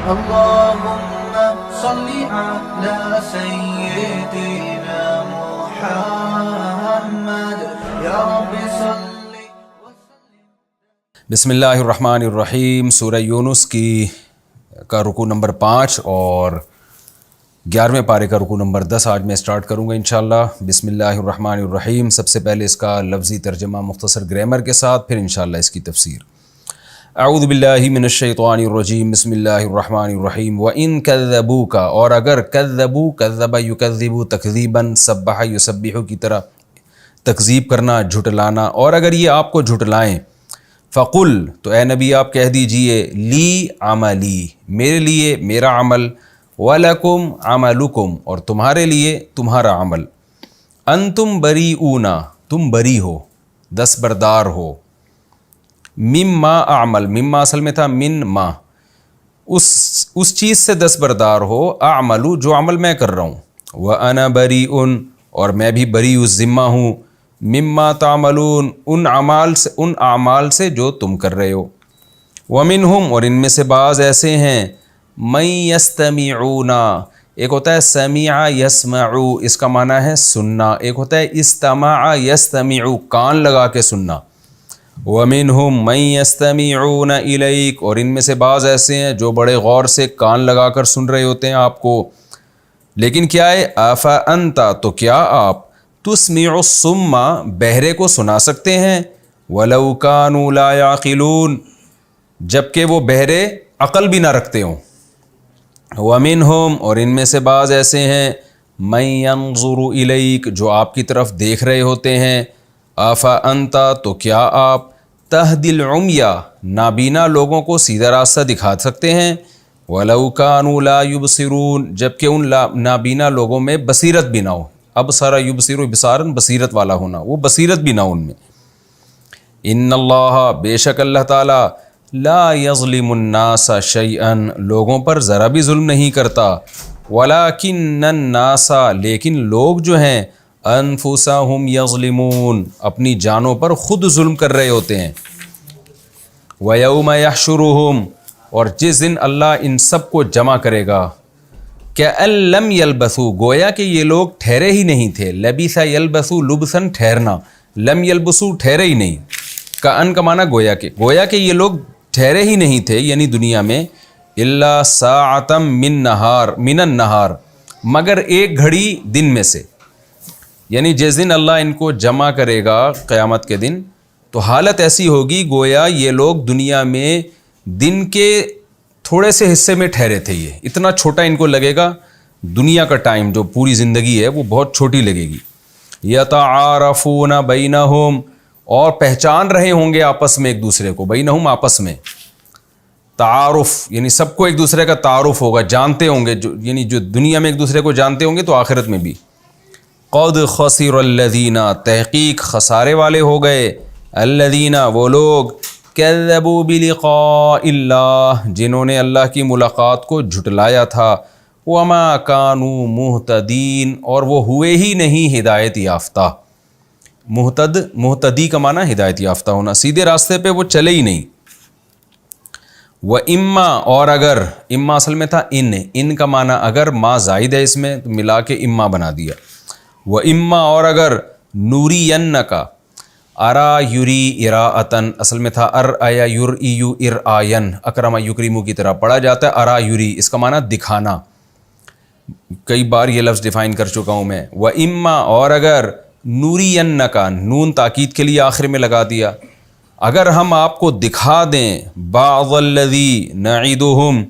اللهم صل على سيدنا محمد یا رب صل وسلم. بسم اللہ الرحمن الرحیم. سورہ یونس کا رکوع نمبر 5 اور 11ویں پارے کا رکوع نمبر 10 آج میں اسٹارٹ کروں گا انشاءاللہ. بسم اللہ الرحمن الرحیم. سب سے پہلے اس کا لفظی ترجمہ مختصر گرامر کے ساتھ، پھر انشاءاللہ اس کی تفسیر. اعوذ باللہ من الشیطان الرجیم. بسم اللہ الرحمن الرحیم. وَإِن كَذَّبُوكَ، اور اگر کذبو، کذب یکذب تکذیباً، سبح یسبح کی طرح تکذیب کرنا، جھٹلانا، اور اگر یہ آپ کو جھٹلائیں، فقل، تو اے نبی آپ کہہ دیجئے، لی عملی، میرے لیے میرا عمل، وَلَكُمْ عَمَلُكُمْ، اور تمہارے لیے تمہارا عمل، انتم بریئون، تم بری ہو، دستبردار ہو، مما اعمل، مما اصل میں تھا من ما، اس چیز سے دستبردار ہو، اعملو جو عمل میں کر رہا ہوں، وَأَنَا بَرِيءٌ، اور میں بھی بری اس ذمہ ہوں، مما تعملون، ان اعمال سے جو تم کر رہے ہو. وَمِنْهُمْ، اور ان میں سے بعض ایسے ہیں، مَن يَسْتَمِعُونَ، ایک ہوتا ہے سمع یسمعو، اس کا معنی ہے سننا، ایک ہوتا ہے استماع یستمعو، کان لگا کے سننا. وَمِنْهُمْ مَن يَسْتَمِعُونَ إِلَيْكَ، اور ان میں سے بعض ایسے ہیں جو بڑے غور سے کان لگا کر سن رہے ہوتے ہیں آپ کو. لیکن کیا ہے، أَفَأَنْتَ، تو کیا آپ تسمع الصم، بہرے کو سنا سکتے ہیں، وَلَوْ كَانُوا لَا يَعْقِلُونَ، جبکہ وہ بہرے عقل بھی نہ رکھتے ہوں. وَمِنْهُمْ، اور ان میں سے بعض ایسے ہیں، مَن يَنظُرُ إِلَيْكَ، جو آپ کی طرف دیکھ رہے ہوتے ہیں. أَفَأَنْتَ، تو کیا آپ تَهْدِي الْعُمْيَ، نابینا لوگوں کو سیدھا راستہ دکھا سکتے ہیں، وَلَوْ كَانُوا لَا يُبْصِرُونَ، جبکہ ان نابینا لوگوں میں بصیرت بھی نہ ہو. ابصر یبصر بصارا، بصیرت والا ہونا، وہ بصیرت بھی نہ ان میں. ان اللہ، بے شک اللہ تعالی، لا یظلم الناس شیئا، لوگوں پر ذرا بھی ظلم نہیں کرتا، ولکن الناس، لیکن لوگ جو ہیں، انفسہم یظلمون، اپنی جانوں پر خود ظلم کر رہے ہوتے ہیں. ویوم یحشرہم، اور جس دن اللہ ان سب کو جمع کرے گا، کأن لم یلبثوا، گویا کہ یہ لوگ ٹھہرے ہی نہیں تھے. لبث یلبث لبثاً، ٹھہرنا، لم یلبثوا ٹھہرے ہی نہیں، کأن کا معنی گویا کہ یہ لوگ ٹھہرے ہی نہیں تھے یعنی دنیا میں، الا ساعۃ من النہار، مگر ایک گھڑی دن میں سے. یعنی جس دن اللہ ان کو جمع کرے گا قیامت کے دن، تو حالت ایسی ہوگی گویا یہ لوگ دنیا میں دن کے تھوڑے سے حصے میں ٹھہرے تھے. یہ اتنا چھوٹا ان کو لگے گا، دنیا کا ٹائم جو پوری زندگی ہے وہ بہت چھوٹی لگے گی. یتعارفون بینہم، اور پہچان رہے ہوں گے آپس میں ایک دوسرے کو، بینہم آپس میں، تعارف یعنی سب کو ایک دوسرے کا تعارف ہوگا، جانتے ہوں گے، یعنی جو دنیا میں ایک دوسرے کو جانتے ہوں گے تو آخرت میں بھی. قد خسر الذین، تحقیق خسارے والے ہو گئے، الذین، وہ لوگ، کذبوا بلقاء اللہ، جنہوں نے اللہ کی ملاقات کو جھٹلایا تھا، وما کانوا مہتدین، اور وہ ہوئے ہی نہیں ہدایت یافتہ. مہتدی کا معنی ہدایت یافتہ ہونا، سیدھے راستے پہ وہ چلے ہی نہیں. وَإِمَّا، اور اگر، اما اصل میں تھا ان کا معنی اگر، ما زائد ہے اس میں تو ملا کے اما بنا دیا. وَإِمَّا، اور اگر، نُورِيَنَّكَ، ارا یری اراءتن، اصل میں تھا ارآیا یرئیو ارآین، اکرم یکرمو کی طرح پڑھا جاتا ہے ارا یری، اس کا معنی دکھانا. کئی بار یہ لفظ ڈیفائن کر چکا ہوں میں. وَإِمَّا، اور اگر، نُورِيَنَّكَ، نون تاکید کے لیے آخر میں لگا دیا، اگر ہم آپ کو دکھا دیں، بعض الذی نعیدہم،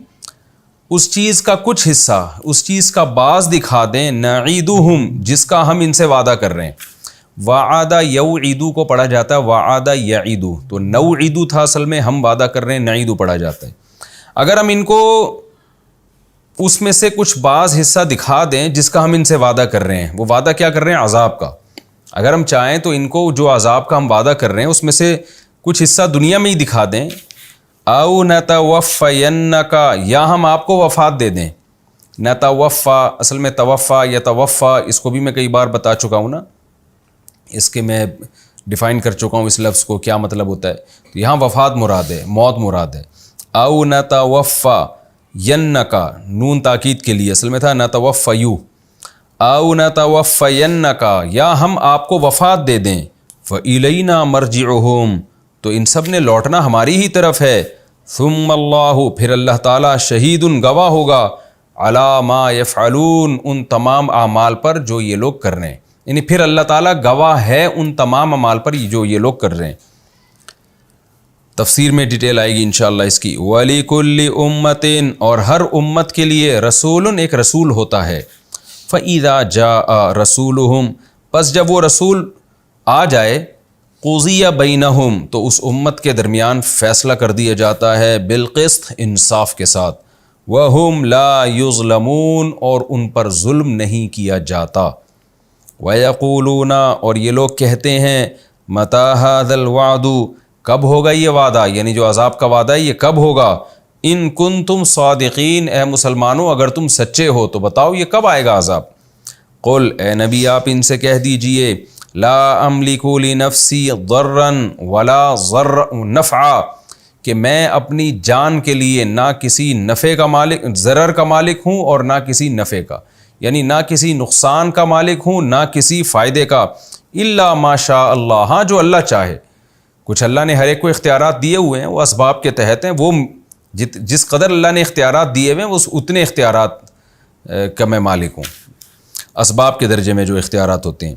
اس چیز کا کچھ حصہ، اس چیز کا بعض دکھا دیں، نعیدہم، جس کا ہم ان سے وعدہ کر رہے ہیں. وعدہ یوعدو کو پڑھا جاتا ہے وعدہ یعیدو، تو نوعدو تھا اصل میں، ہم وعدہ کر رہے ہیں، نعیدو پڑھا جاتا ہے. اگر ہم ان کو اس میں سے کچھ بعض حصہ دکھا دیں جس کا ہم ان سے وعدہ کر رہے ہیں، وہ وعدہ کیا کر رہے ہیں، عذاب کا. اگر ہم چاہیں تو ان کو جو عذاب کا ہم وعدہ کر رہے ہیں اس میں سے کچھ حصہ دنیا میں ہی دکھا دیں. او نتوفینک، یا ہم آپ کو وفات دے دیں. نتوفا اصل میں توفا یا توفا، اس کو بھی میں کئی بار بتا چکا ہوں نا، اس کے میں ڈیفائن کر چکا ہوں اس لفظ کو کیا مطلب ہوتا ہے. تو یہاں وفات مراد ہے، موت مراد ہے. او نتوفا، ینکا نون تاکید کے لیے، اصل میں تھا نتوفیو، او نتوفینکا یا ہم آپ کو وفات دے دیں، فإلینا مرجعہم تو ان سب نے لوٹنا ہماری ہی طرف ہے، ثم اللہ پھر اللہ تعالیٰ شہید گواہ ہوگا، علی ما یفعلون ان تمام اعمال پر جو یہ لوگ کر رہے ہیں، یعنی پھر اللہ تعالیٰ گواہ ہے ان تمام اعمال پر جو یہ لوگ کر رہے ہیں۔ تفسیر میں ڈیٹیل آئے گی انشاءاللہ اس کی۔ وَلِكُلِّ أُمَّةٍ اور ہر امت کے لیے رسول ایک رسول ہوتا ہے، فَإِذَا جَاءَ رَسُولُهُمْ پس جب وہ رسول آ جائے، قُضِيَ بَيْنَهُمْ تو اس امت کے درمیان فیصلہ کر دیا جاتا ہے بالقسط انصاف کے ساتھ، وَهُمْ لَا يُظْلَمُونَ اور ان پر ظلم نہیں کیا جاتا، وَيَقُولُونَ اور یہ لوگ کہتے ہیں مَتَى هَذَا الْوَعْدُ کب ہوگا یہ وعدہ، یعنی جو عذاب کا وعدہ ہے یہ کب ہوگا، ان کنتم صادقین اے مسلمانوں اگر تم سچے ہو تو بتاؤ یہ کب آئے گا عذاب۔ قل اے نبی آپ ان سے کہہ دیجئے لا املک لنفسی ضرا ولا نفعا کہ میں اپنی جان کے لیے نہ کسی نفع کا مالک، ضرر کا مالک ہوں اور نہ کسی نفع کا، یعنی نہ کسی نقصان کا مالک ہوں نہ کسی فائدے کا، الا ما شاء اللہ ہاں جو اللہ چاہے۔ کچھ اللہ نے ہر ایک کو اختیارات دیے ہوئے ہیں، وہ اسباب کے تحت ہیں، وہ جس قدر اللہ نے اختیارات دیے ہوئے ہیں وہ اتنے اختیارات کا میں مالک ہوں، اسباب کے درجے میں جو اختیارات ہوتے ہیں۔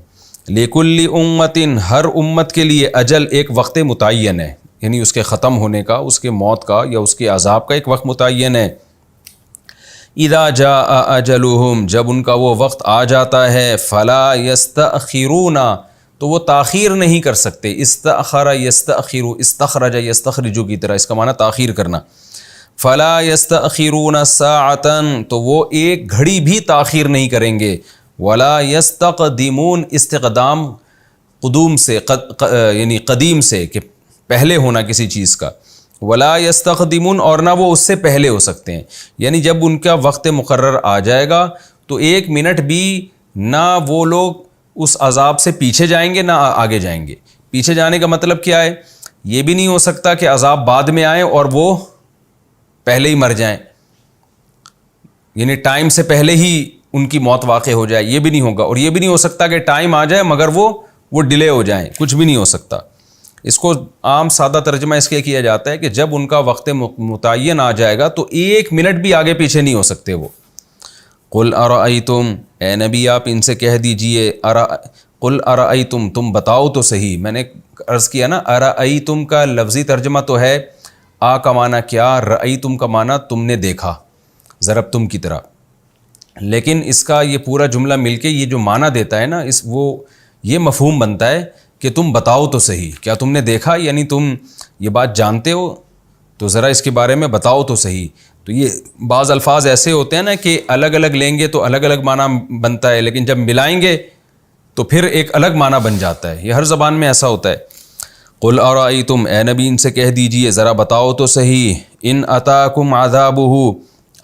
لِكُلِّ أُمَّةٍ ہر امت کے لیے اجل ایک وقت متعین ہے، یعنی اس کے ختم ہونے کا، اس کے موت کا یا اس کے عذاب کا ایک وقت متعین ہے۔ اذا جاء اجلهم جب ان کا وہ وقت آ جاتا ہے، فلا يستأخرون تو وہ تاخیر نہیں کر سکتے، استأخر یستأخر استخرج یستخرج کی طرح اس کا معنی تاخیر کرنا، فلا يستأخرون ساعة تو وہ ایک گھڑی بھی تاخیر نہیں کریں گے، ولا يستقدمون استقدام قدوم سے یعنی قدیم سے کہ پہلے ہونا کسی چیز کا، ولا يستقدمون اور نہ وہ اس سے پہلے ہو سکتے ہیں، یعنی جب ان کا وقت مقرر آ جائے گا تو ایک منٹ بھی نہ وہ لوگ اس عذاب سے پیچھے جائیں گے نہ آگے جائیں گے۔ پیچھے جانے کا مطلب کیا ہے؟ یہ بھی نہیں ہو سکتا کہ عذاب بعد میں آئے اور وہ پہلے ہی مر جائیں، یعنی ٹائم سے پہلے ہی ان کی موت واقع ہو جائے، یہ بھی نہیں ہوگا، اور یہ بھی نہیں ہو سکتا کہ ٹائم آ جائے مگر وہ ڈیلے ہو جائیں، کچھ بھی نہیں ہو سکتا۔ اس کو عام سادہ ترجمہ اس کے کیا جاتا ہے کہ جب ان کا وقت متعین آ جائے گا تو ایک منٹ بھی آگے پیچھے نہیں ہو سکتے وہ۔ قل ارأیتم اے نبی آپ ان سے کہہ دیجئے قل ارأیتم تم بتاؤ تو صحیح، میں نے عرض کیا نا ارأیتم کا لفظی ترجمہ تو ہے آ کا معنی کیا، رأیتم کا معنی تم نے دیکھا، ضربتم کی طرح، لیکن اس کا یہ پورا جملہ مل کے یہ جو معنی دیتا ہے نا یہ مفہوم بنتا ہے کہ تم بتاؤ تو صحیح، کیا تم نے دیکھا، یعنی تم یہ بات جانتے ہو تو ذرا اس کے بارے میں بتاؤ تو صحیح۔ تو یہ بعض الفاظ ایسے ہوتے ہیں نا کہ الگ الگ لیں گے تو الگ الگ معنی بنتا ہے، لیکن جب ملائیں گے تو پھر ایک الگ معنی بن جاتا ہے، یہ ہر زبان میں ایسا ہوتا ہے۔ قل ارأیتم اے نبی ان سے کہہ دیجئے ذرا بتاؤ تو صحیح، ان اتاکم عذابہ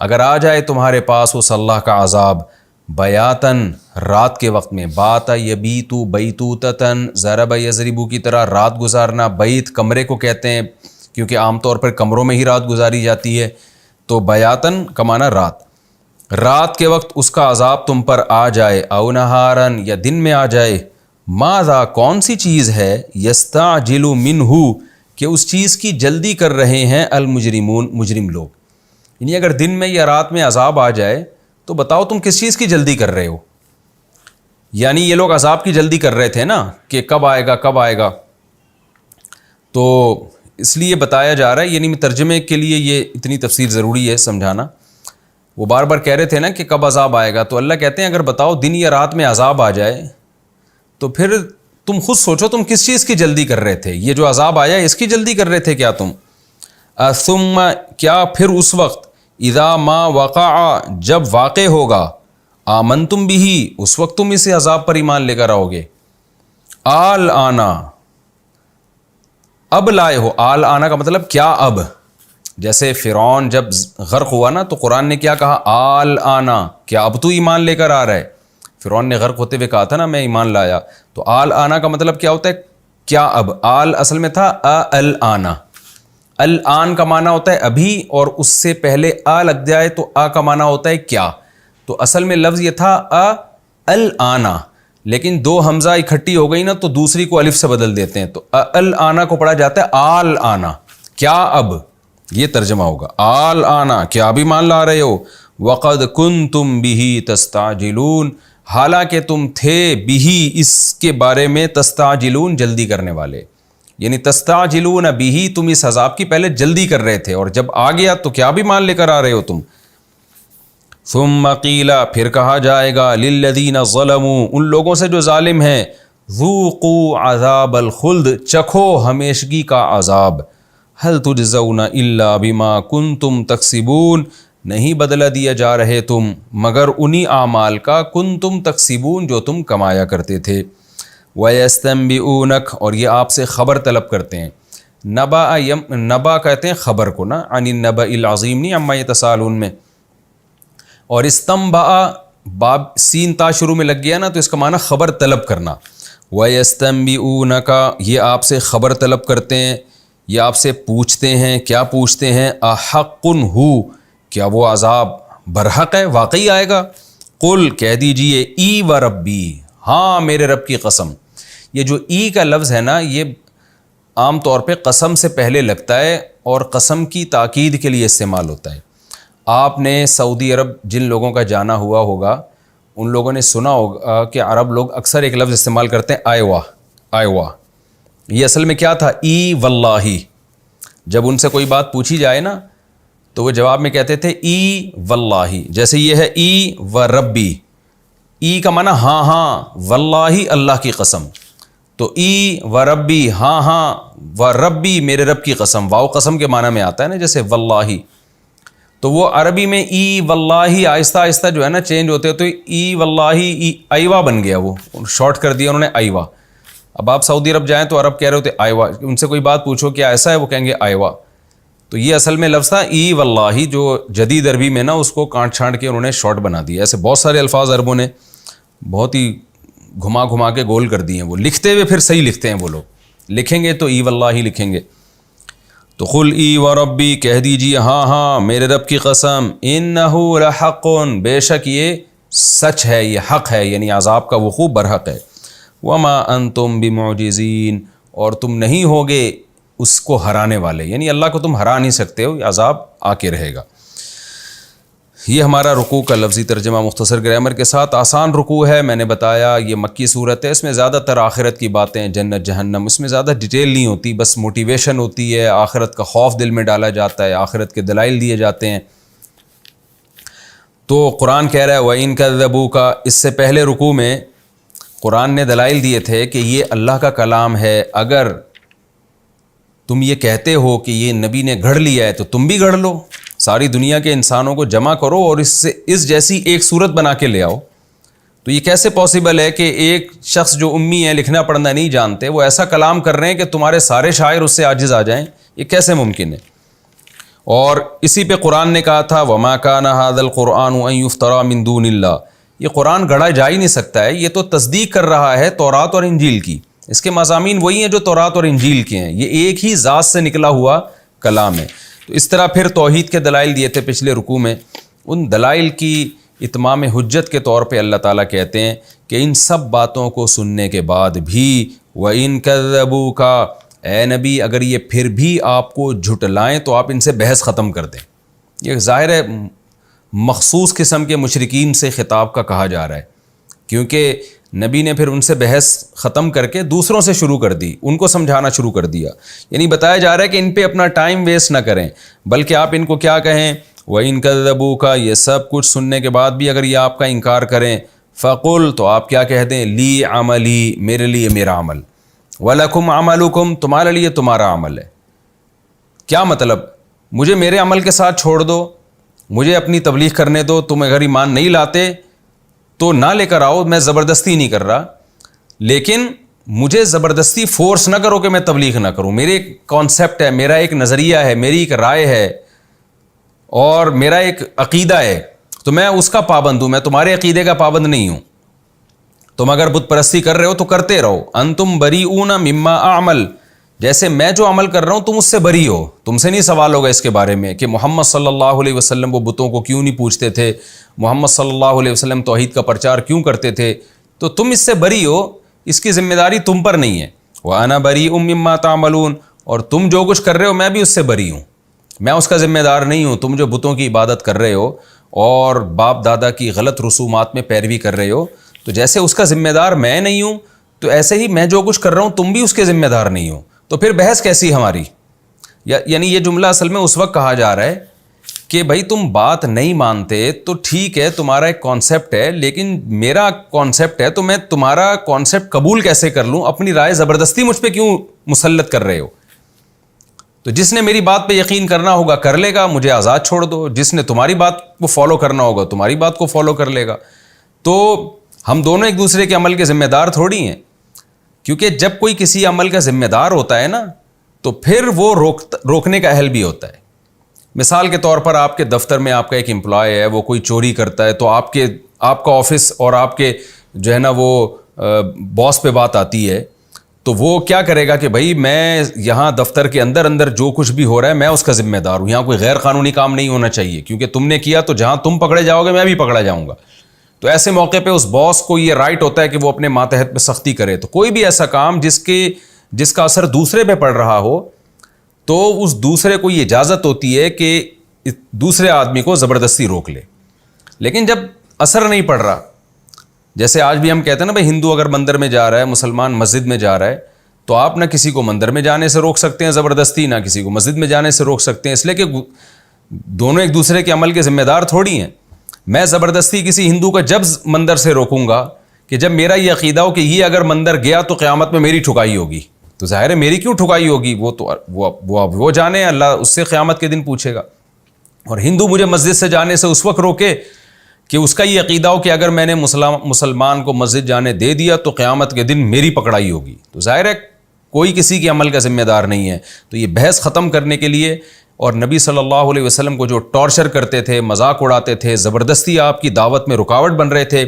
اگر آ جائے تمہارے پاس اس اللہ کا عذاب، بیاتن رات کے وقت میں، بات یبیتو بیتوتتن ضرب یضربو کی طرح رات گزارنا، بیت کمرے کو کہتے ہیں کیونکہ عام طور پر کمروں میں ہی رات گزاری جاتی ہے، تو بیاتن کا معنی رات کے وقت اس کا عذاب تم پر آ جائے، او نہارن یا دن میں آ جائے، ماذا کون سی چیز ہے، یستعجل منہ کہ اس چیز کی جلدی کر رہے ہیں المجرمون مجرم لوگ، یعنی اگر دن میں یا رات میں عذاب آ جائے تو بتاؤ تم کس چیز کی جلدی کر رہے ہو، یعنی یہ لوگ عذاب کی جلدی کر رہے تھے نا کہ کب آئے گا، تو اس لیے بتایا جا رہا ہے، یعنی ترجمے کے لیے یہ اتنی تفسیر ضروری ہے سمجھانا۔ وہ بار بار کہہ رہے تھے نا کہ کب عذاب آئے گا، تو اللہ کہتے ہیں اگر بتاؤ دن یا رات میں عذاب آ جائے تو پھر تم خود سوچو تم کس چیز کی جلدی کر رہے تھے، یہ جو عذاب آیا اس کی جلدی کر رہے تھے کیا تم؟ ثم کیا پھر اس وقت، اذا ما وقع جب واقع ہوگا، آمنتم بھی اس وقت تم اسے عذاب پر ایمان لے کر آؤ گے، آل آنا اب لائے ہو، آل آنا کا مطلب کیا اب، جیسے فرعون جب غرق ہوا نا تو قرآن نے کیا کہا، آل آنا کیا اب تو ایمان لے کر آ رہا ہے، فرعون نے غرق ہوتے ہوئے کہا تھا نا میں ایمان لایا، تو آل آنا کا مطلب کیا ہوتا ہے، کیا اب، آل اصل میں تھا ال آنا، الآن کا معنی ہوتا ہے ابھی، اور اس سے پہلے آ لگ جائے تو آ کا معنی ہوتا ہے کیا. تو اصل میں لفظ یہ تھا الآنا، لیکن دو حمزہ اکٹھی ہو گئی نا تو دوسری کو الف سے بدل دیتے ہیں، تو الآنا کو پڑھا جاتا ہے آل آنا، کیا اب. یہ ترجمہ ہوگا آل آنا، کیا ابھی مان لا رہے ہو. وقد کنتم بہ تستعجلون، حالانکہ تم تھے بہ اس کے بارے میں تستعجلون جلدی کرنے والے. یعنی تستعجلون بہ، تم اس عذاب کی پہلے جلدی کر رہے تھے، اور جب آ گیا تو کیا بھی مان لے کر آ رہے ہو تم. ثم قیل، پھر کہا جائے گا للذین ظلموا، ان لوگوں سے جو ظالم ہیں، ذوقوا عذاب الخلد، چکھو ہمیشگی کا عذاب. هل تجزون الا بما کنتم تکسبون، نہیں بدلہ دیا جا رہے تم مگر انہی اعمال کا، کنتم تکسبون جو تم کمایا کرتے تھے. وَيَسْتَنْبِئُونَكَ، اور یہ آپ سے خبر طلب کرتے ہیں. نبا کہتے ہیں خبر کو نا، عن النبأ العظیم نہیں عما یتساءلون میں. اور استنبأ باب سین تا شروع میں لگ گیا نا تو اس کا معنی خبر طلب کرنا. وَيَسْتَنْبِئُونَكَ، یہ آپ سے خبر طلب کرتے ہیں، یہ آپ سے پوچھتے ہیں. کیا پوچھتے ہیں؟ احق ہو، کیا وہ عذاب برحق ہے، واقعی آئے گا. قل، کہہ دیجئے، ای و ربی، ہاں میرے رب کی قسم. یہ جو ای کا لفظ ہے نا، یہ عام طور پہ قسم سے پہلے لگتا ہے اور قسم کی تاکید کے لیے استعمال ہوتا ہے. آپ نے سعودی عرب جن لوگوں کا جانا ہوا ہوگا ان لوگوں نے سنا ہوگا کہ عرب لوگ اکثر ایک لفظ استعمال کرتے ہیں آئیوا. آئیوا یہ اصل میں کیا تھا؟ ای واللہ. جب ان سے کوئی بات پوچھی جائے نا تو وہ جواب میں کہتے تھے ای واللہ. جیسے یہ ہے ای و ربی، ای کا معنی ہاں ہاں، واللہ اللہ کی قسم. تو ای و ربی، ہاں ہاں، و ربی میرے رب کی قسم. واو قسم کے معنی میں آتا ہے نا، جیسے واللہ. تو وہ عربی میں ای واللہ آہستہ آہستہ جو ہے نا چینج ہوتے ہوتے ای واللہ ای ایوا بن گیا. وہ شارٹ کر دیا انہوں نے ایوا. اب آپ سعودی عرب جائیں تو عرب کہہ رہے ہوتے ایوا، ان سے کوئی بات پوچھو کیا ایسا ہے، وہ کہیں گے ایوا. تو یہ اصل میں لفظ تھا ای واللہ، جو جدید عربی میں نا اس کو کانٹ چھانٹ کے انہوں نے شارٹ بنا دیا. ایسے بہت سارے الفاظ عربوں نے بہت ہی گھما گھما کے گول کر دیے ہیں. وہ لکھتے ہوئے پھر صحیح لکھتے ہیں، وہ لوگ لکھیں گے تو ای واللہ ہی لکھیں گے. تو قل ای و ربی، کہہ دیجیے ہاں ہاں میرے رب کی قسم، انہ لحق، بے شک یہ سچ ہے، یہ حق ہے، یعنی عذاب کا وقوع برحق ہے. وما انتم بمعجزین، اور تم نہیں ہوگے اس کو ہرانے والے، یعنی اللہ کو تم ہرا نہیں سکتے ہو، یہ عذاب آ کے رہے گا. یہ ہمارا رکوع کا لفظی ترجمہ مختصر گرامر کے ساتھ. آسان رکوع ہے، میں نے بتایا یہ مکی صورت ہے، اس میں زیادہ تر آخرت کی باتیں، جنت جہنم، اس میں زیادہ ڈیٹیل نہیں ہوتی، بس موٹیویشن ہوتی ہے، آخرت کا خوف دل میں ڈالا جاتا ہے، آخرت کے دلائل دیے جاتے ہیں. تو قرآن کہہ رہا ہے وَإِن كَذَّبُوكَ، اس سے پہلے رکوع میں قرآن نے دلائل دیے تھے کہ یہ اللہ کا کلام ہے. اگر تم یہ کہتے ہو کہ یہ نبی نے گھڑ لیا ہے تو تم بھی گھڑ لو، ساری دنیا کے انسانوں کو جمع کرو اور اس جیسی ایک صورت بنا کے لے آؤ. تو یہ کیسے پاسبل ہے کہ ایک شخص جو امی ہے، لکھنا پڑھنا نہیں جانتے، وہ ایسا کلام کر رہے ہیں کہ تمہارے سارے شاعر اس سے عاجز آ جائیں؟ یہ کیسے ممکن ہے؟ اور اسی پہ قرآن نے کہا تھا وَمَا كَانَ هَذَا الْقُرْآنُ أَن يُفْتَرَى مِن دُونِ اللَّهِ، یہ قرآن گھڑا جا ہی نہیں سکتا ہے، یہ تو تصدیق کر رہا ہے تورات اور انجیل کی. اس کے مضامین وہی ہیں جو تورات اور انجیل کے ہیں، یہ ایک ہی ذات سے نکلا ہوا کلام ہے. تو اس طرح پھر توحید کے دلائل دیے تھے پچھلے رکوع میں. ان دلائل کی اتمام حجت کے طور پہ اللہ تعالیٰ کہتے ہیں کہ ان سب باتوں کو سننے کے بعد بھی وَإِن كَذَّبُوكَ، اے نبی اگر یہ پھر بھی آپ کو جھٹلائیں تو آپ ان سے بحث ختم کر دیں. یہ ظاہر ہے مخصوص قسم کے مشرکین سے خطاب کا کہا جا رہا ہے، کیونکہ نبی نے پھر ان سے بحث ختم کر کے دوسروں سے شروع کر دی، ان کو سمجھانا شروع کر دیا. یعنی بتایا جا رہا ہے کہ ان پہ اپنا ٹائم ویسٹ نہ کریں، بلکہ آپ ان کو کیا کہیں وَإِن كَذَّبُوكَ، یہ سب کچھ سننے کے بعد بھی اگر یہ آپ کا انکار کریں فَقُلْ، تو آپ کیا کہہ دیں لی عملی، میرے لیے میرا عمل، وَلَكُمْ عَمَلُكُمْ، تمہارے لیے تمہارا عمل ہے. کیا مطلب؟ مجھے میرے عمل کے ساتھ چھوڑ دو، مجھے اپنی تبلیغ کرنے دو، تم اگر ایمان نہیں لاتے تو نہ لے کر آؤ، میں زبردستی نہیں کر رہا، لیکن مجھے زبردستی فورس نہ کرو کہ میں تبلیغ نہ کروں. میرے ایک کانسیپٹ ہے، میرا ایک نظریہ ہے، میری ایک رائے ہے اور میرا ایک عقیدہ ہے، تو میں اس کا پابند ہوں، میں تمہارے عقیدے کا پابند نہیں ہوں. تم اگر بت پرستی کر رہے ہو تو کرتے رہو. انتم بریئون مما اعمل، جیسے میں جو عمل کر رہا ہوں تم اس سے بری ہو, تم سے نہیں سوال ہوگا اس کے بارے میں کہ محمد صلی اللہ علیہ وسلم وہ بتوں کو کیوں نہیں پوچھتے تھے, محمد صلی اللہ علیہ وسلم توحید کا پرچار کیوں کرتے تھے, تو تم اس سے بری ہو, اس کی ذمہ داری تم پر نہیں ہے. وَأَنَا بَرِيءٌ مِّمَّا تَعْمَلُونَ, اور تم جو کچھ کر رہے ہو میں بھی اس سے بری ہوں, میں اس کا ذمہ دار نہیں ہوں. تم جو بتوں کی عبادت کر رہے ہو اور باپ دادا کی غلط رسومات میں پیروی کر رہے ہو, تو جیسے اس کا ذمہ دار میں نہیں ہوں تو ایسے ہی میں جو کچھ کر رہا ہوں تم بھی اس کے ذمہ دار نہیں ہو. تو پھر بحث کیسی ہماری؟ یعنی یہ جملہ اصل میں اس وقت کہا جا رہا ہے کہ بھائی تم بات نہیں مانتے تو ٹھیک ہے, تمہارا ایک کانسیپٹ ہے, لیکن میرا کانسیپٹ ہے تو میں تمہارا کانسیپٹ قبول کیسے کر لوں؟ اپنی رائے زبردستی مجھ پہ کیوں مسلط کر رہے ہو؟ تو جس نے میری بات پہ یقین کرنا ہوگا کر لے گا, مجھے آزاد چھوڑ دو. جس نے تمہاری بات کو فالو کرنا ہوگا تمہاری بات کو فالو کر لے گا. تو ہم دونوں ایک دوسرے کے عمل کے ذمہ دار تھوڑی ہیں, کیونکہ جب کوئی کسی عمل کا ذمہ دار ہوتا ہے نا تو پھر وہ روکنے کا اہل بھی ہوتا ہے. مثال کے طور پر آپ کے دفتر میں آپ کا ایک امپلائی ہے, وہ کوئی چوری کرتا ہے, تو آپ کا آفس اور آپ کے جو ہے نا وہ باس پہ بات آتی ہے, تو وہ کیا کرے گا کہ بھائی میں یہاں دفتر کے اندر جو کچھ بھی ہو رہا ہے میں اس کا ذمہ دار ہوں, یہاں کوئی غیر قانونی کام نہیں ہونا چاہیے, کیونکہ تم نے کیا تو جہاں تم پکڑے جاؤ گے میں بھی پکڑا جاؤں گا. تو ایسے موقع پہ اس باس کو یہ رائٹ ہوتا ہے کہ وہ اپنے ماتحت پہ سختی کرے. تو کوئی بھی ایسا کام جس کا اثر دوسرے پہ پڑ رہا ہو تو اس دوسرے کو یہ اجازت ہوتی ہے کہ دوسرے آدمی کو زبردستی روک لے. لیکن جب اثر نہیں پڑ رہا, جیسے آج بھی ہم کہتے ہیں نا بھائی ہندو اگر مندر میں جا رہا ہے, مسلمان مسجد میں جا رہا ہے, تو آپ نہ کسی کو مندر میں جانے سے روک سکتے ہیں زبردستی, نہ کسی کو مسجد میں جانے سے روک سکتے ہیں, اس لیے کہ دونوں ایک دوسرے کے عمل کے ذمہ دار تھوڑی ہیں. میں زبردستی کسی ہندو کا جب مندر سے روکوں گا کہ جب میرا یہ عقیدہ ہو کہ یہ اگر مندر گیا تو قیامت میں میری ٹھکائی ہوگی, تو ظاہر ہے میری کیوں ٹھکائی ہوگی, وہ جانے, اللہ اس سے قیامت کے دن پوچھے گا. اور ہندو مجھے مسجد سے جانے سے اس وقت روکے کہ اس کا یہ عقیدہ ہو کہ اگر میں نے مسلمان کو مسجد جانے دے دیا تو قیامت کے دن میری پکڑائی ہوگی, تو ظاہر ہے کوئی کسی کے عمل کا ذمہ دار نہیں ہے. تو یہ بحث ختم کرنے کے لیے اور نبی صلی اللہ علیہ وسلم کو جو ٹارچر کرتے تھے, مذاق اڑاتے تھے, زبردستی آپ کی دعوت میں رکاوٹ بن رہے تھے,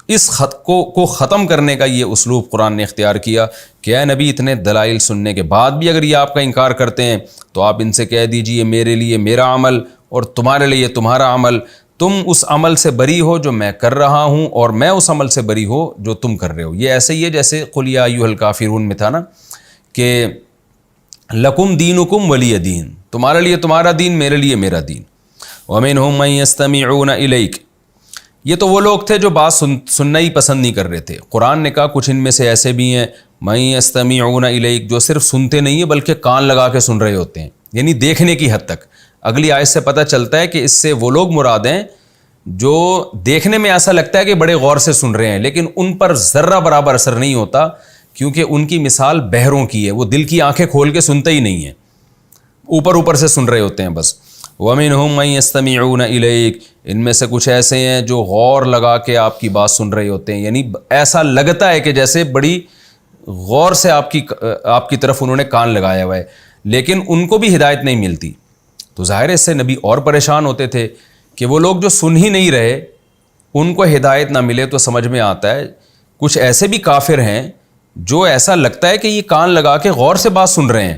اس خط کو ختم کرنے کا یہ اسلوب قرآن نے اختیار کیا کہ اے نبی اتنے دلائل سننے کے بعد بھی اگر یہ آپ کا انکار کرتے ہیں تو آپ ان سے کہہ دیجئے میرے لیے میرا عمل اور تمہارے لیے تمہارا عمل, تم اس عمل سے بری ہو جو میں کر رہا ہوں اور میں اس عمل سے بری ہو جو تم کر رہے ہو. یہ ایسے ہی ہے جیسے قل یا ایھا الکافرون میں تھا نا کہ لکم دینکم ولی دین, تمہارے لیے تمہارا دین میرے لیے میرا دین. ومنہم من یستمعون الیک, یہ تو وہ لوگ تھے جو بات سننا ہی پسند نہیں کر رہے تھے. قرآن نے کہا کچھ ان میں سے ایسے بھی ہیں من یستمعون الیک, جو صرف سنتے نہیں ہیں بلکہ کان لگا کے سن رہے ہوتے ہیں, یعنی دیکھنے کی حد تک. اگلی آیت سے پتہ چلتا ہے کہ اس سے وہ لوگ مراد ہیں جو دیکھنے میں ایسا لگتا ہے کہ بڑے غور سے سن رہے ہیں, لیکن ان پر ذرہ برابر اثر نہیں ہوتا, کیونکہ ان کی مثال بہروں کی ہے, وہ دل کی آنکھیں کھول کے سنتے ہی نہیں ہیں, اوپر سے سن رہے ہوتے ہیں بس. وَمِنْهُمْ مَنْ يَسْتَمِعُونَ إِلَيْكَ, ان میں سے کچھ ایسے ہیں جو غور لگا کے آپ کی بات سن رہے ہوتے ہیں, یعنی ایسا لگتا ہے کہ جیسے بڑی غور سے آپ کی طرف انہوں نے کان لگایا ہوا ہے, لیکن ان کو بھی ہدایت نہیں ملتی. تو ظاہر اس سے نبی اور پریشان ہوتے تھے کہ وہ لوگ جو سن ہی نہیں رہے ان کو ہدایت نہ ملے. تو سمجھ میں آتا ہے کچھ ایسے بھی کافر ہیں جو ایسا لگتا ہے کہ یہ کان لگا کے غور سے بات سن رہے ہیں,